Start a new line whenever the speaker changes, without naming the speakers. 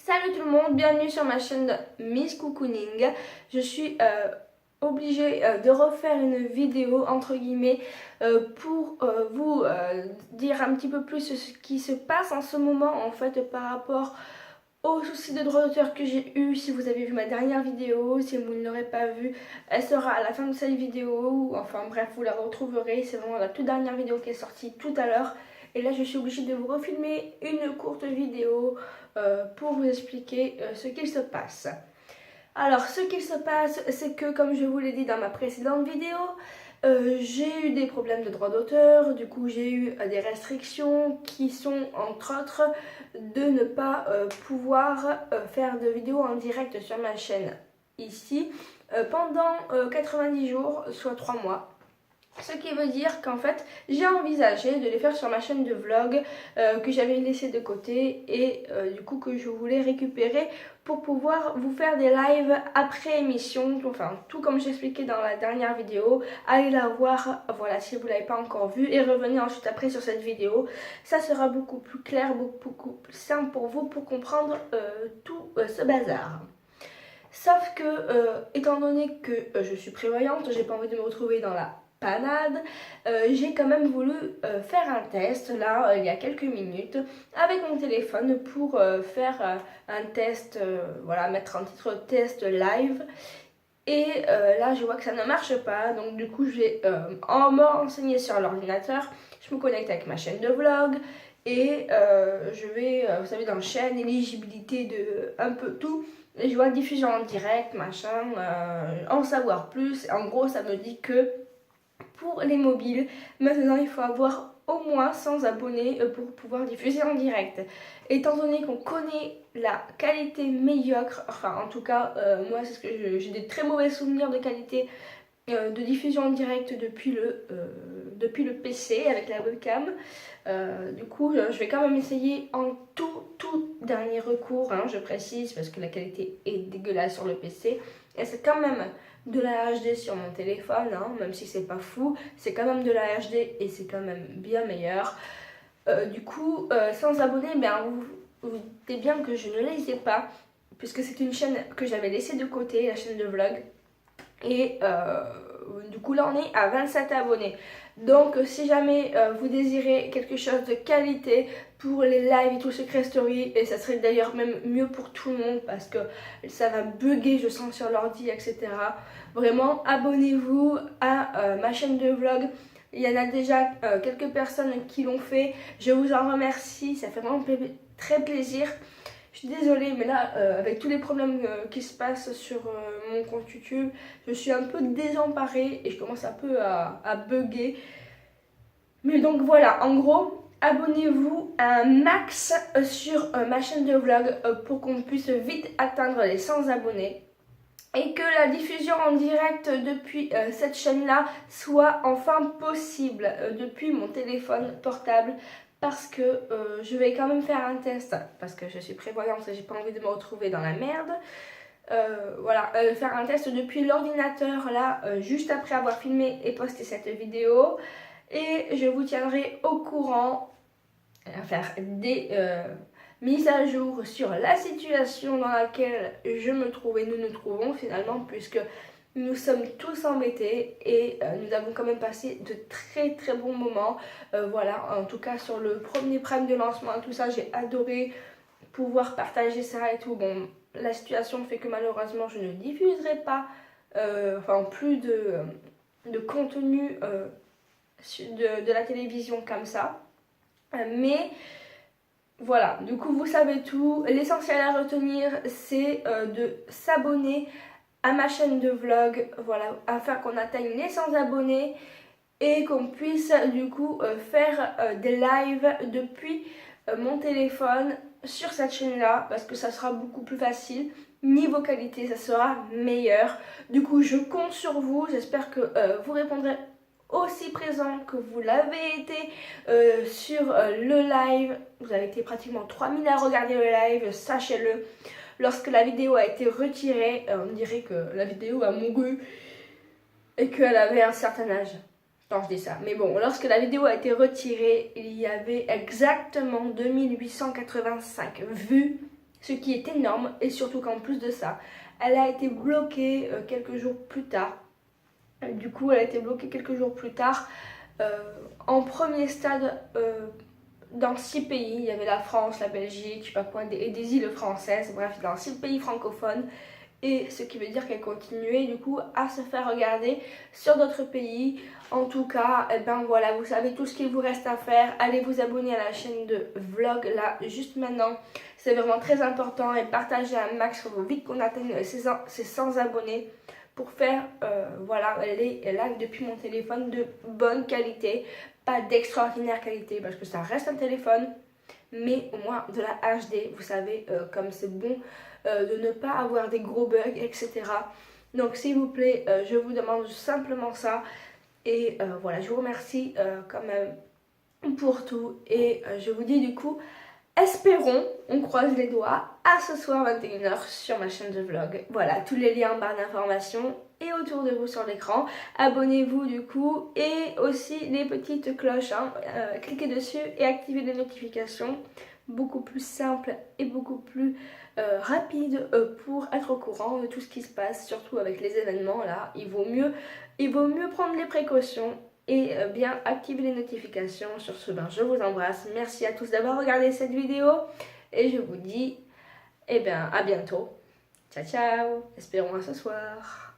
Salut tout le monde, bienvenue sur ma chaîne Miss Cocooning. Je suis obligée de refaire une vidéo entre guillemets pour vous dire un petit peu plus ce qui se passe en ce moment en fait par rapport aux soucis de droit d'auteur que j'ai eu. Si vous avez vu ma dernière vidéo, si vous ne l'aurez pas vue, elle sera à la fin de cette vidéo, enfin bref, vous la retrouverez. C'est vraiment la toute dernière vidéo qui est sortie tout à l'heure. Et là je suis obligée de vous refilmer une courte vidéo pour vous expliquer ce qu'il se passe. Alors ce qu'il se passe, c'est que comme je vous l'ai dit dans ma précédente vidéo, j'ai eu des problèmes de droit d'auteur. Du coup j'ai eu des restrictions qui sont entre autres de ne pas pouvoir faire de vidéos en direct sur ma chaîne ici pendant 90 jours, soit 3 mois. Ce qui veut dire qu'en fait, j'ai envisagé de les faire sur ma chaîne de vlog que j'avais laissé de côté et du coup que je voulais récupérer pour pouvoir vous faire des lives après émission, enfin tout comme j'expliquais dans la dernière vidéo. Allez la voir, voilà, si vous ne l'avez pas encore vue et revenez ensuite après sur cette vidéo. Ça sera beaucoup plus clair, beaucoup plus simple pour vous pour comprendre tout ce bazar. Sauf que, étant donné que je suis prévoyante, j'ai pas envie de me retrouver dans la panade, j'ai quand même voulu faire un test là il y a quelques minutes avec mon téléphone pour faire un test, voilà, mettre un titre test live. Et là je vois que ça ne marche pas, donc du coup je vais me renseigner sur l'ordinateur, je me connecte avec ma chaîne de vlog et je vais, vous savez, dans chaîne, éligibilité de un peu tout. Et je vois diffusion en direct, machin, en savoir plus. En gros, ça me dit que pour les mobiles, maintenant il faut avoir au moins 100 abonnés pour pouvoir diffuser en direct. Étant donné qu'on connaît la qualité médiocre, enfin en tout cas, moi c'est ce que j'ai des très mauvais souvenirs de qualité de diffusion en direct depuis le PC avec la webcam. Du coup, je vais quand même essayer en tout dernier recours, hein, je précise, parce que la qualité est dégueulasse sur le PC. Et c'est quand même de la HD sur mon téléphone, hein, même si c'est pas fou, c'est quand même de la HD et c'est quand même bien meilleur. Du coup, sans abonnés, ben, vous doutez bien que je ne les ai pas, puisque c'est une chaîne que j'avais laissée de côté, la chaîne de vlog. Et du coup là on est à 27 abonnés. Donc si jamais vous désirez quelque chose de qualité pour les lives et tout Secret Story, et ça serait d'ailleurs même mieux pour tout le monde parce que ça va bugger je sens sur l'ordi, etc. Vraiment abonnez-vous à ma chaîne de vlog. Il y en a déjà quelques personnes qui l'ont fait. Je vous en remercie, ça fait vraiment très plaisir. Je suis désolée, mais là, avec tous les problèmes qui se passent sur mon compte YouTube, je suis un peu désemparée et je commence un peu à bugger. Mais donc voilà, en gros, abonnez-vous un max sur ma chaîne de vlog pour qu'on puisse vite atteindre les 100 abonnés. Et que la diffusion en direct depuis cette chaîne-là soit enfin possible depuis mon téléphone portable. Parce que je vais quand même faire un test, parce que je suis prévoyante et j'ai pas envie de me retrouver dans la merde. Voilà, faire un test depuis l'ordinateur là, juste après avoir filmé et posté cette vidéo. Et je vous tiendrai au courant à faire des mises à jour sur la situation dans laquelle je me trouve et nous nous trouvons finalement, puisque nous sommes tous embêtés et nous avons quand même passé de très bons moments. Voilà, en tout cas sur le premier prime de lancement et tout ça, j'ai adoré pouvoir partager ça et tout. Bon, la situation fait que malheureusement je ne diffuserai pas enfin plus de contenu de la télévision comme ça. Mais voilà, du coup vous savez tout. L'essentiel à retenir c'est de s'abonner à ma chaîne de vlog, voilà, afin qu'on atteigne les 100 abonnés et qu'on puisse du coup faire des lives depuis mon téléphone sur cette chaîne là, parce que ça sera beaucoup plus facile. Niveau qualité, ça sera meilleur. Du coup, je compte sur vous. J'espère que vous répondrez aussi présent que vous l'avez été sur le live. Vous avez été pratiquement 3000 à regarder le live, sachez-le. Lorsque la vidéo a été retirée, on dirait que la vidéo a mouru et qu'elle avait un certain âge. Non, je dis ça. Mais bon, lorsque la vidéo a été retirée, il y avait exactement 2885 vues ce qui est énorme, et surtout qu'en plus de ça, elle a été bloquée quelques jours plus tard. Du coup, elle a été bloquée quelques jours plus tard en premier stade dans 6 pays. Il y avait la France, la Belgique, je sais pas quoi, et des îles françaises, bref, dans 6 pays francophones. Et ce qui veut dire qu'elle continuait du coup à se faire regarder sur d'autres pays. En tout cas, eh ben voilà, vous savez tout ce qu'il vous reste à faire. Allez vous abonner à la chaîne de vlog là juste maintenant. C'est vraiment très important, et partagez un max. Il faut vite qu'on atteigne ces 100 abonnés pour faire voilà, les lives depuis mon téléphone de bonne qualité. Pas d'extraordinaire qualité parce que ça reste un téléphone, mais au moins de la HD, vous savez, comme c'est bon de ne pas avoir des gros bugs, etc. Donc s'il vous plaît, je vous demande simplement ça. Et voilà, je vous remercie quand même pour tout. Et je vous dis du coup, espérons, on croise les doigts, à ce soir 21h sur ma chaîne de vlog. Voilà, tous les liens en barre d'informations et autour de vous sur l'écran. Abonnez-vous du coup, et aussi les petites cloches, hein. Cliquez dessus et activez les notifications. Beaucoup plus simple et beaucoup plus rapide pour être au courant de tout ce qui se passe, surtout avec les événements là. Il vaut mieux prendre les précautions et bien activer les notifications. Sur ce, ben, je vous embrasse. Merci à tous d'avoir regardé cette vidéo et je vous dis à bientôt. Ciao ciao, espérons à ce soir.